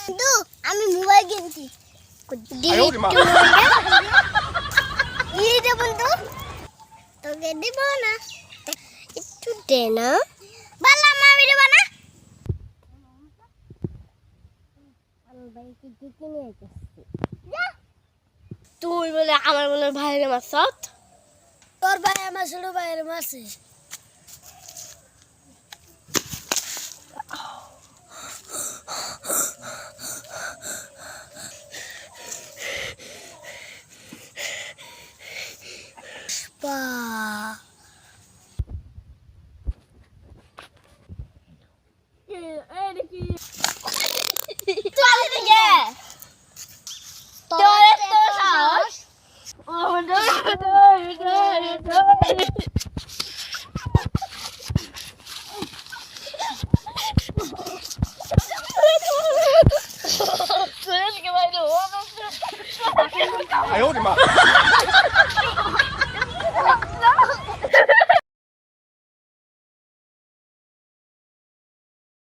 কিন্তু আমি মোবাইল কিনছি বন্ধু তোকে দিব না একটু দে না বললাম আমি দেব না তুই বলে আমার বলে ভাইরে মাছত তোর ভাই আমার ছোট ভাইয়ের মাসে哎呦我的妈！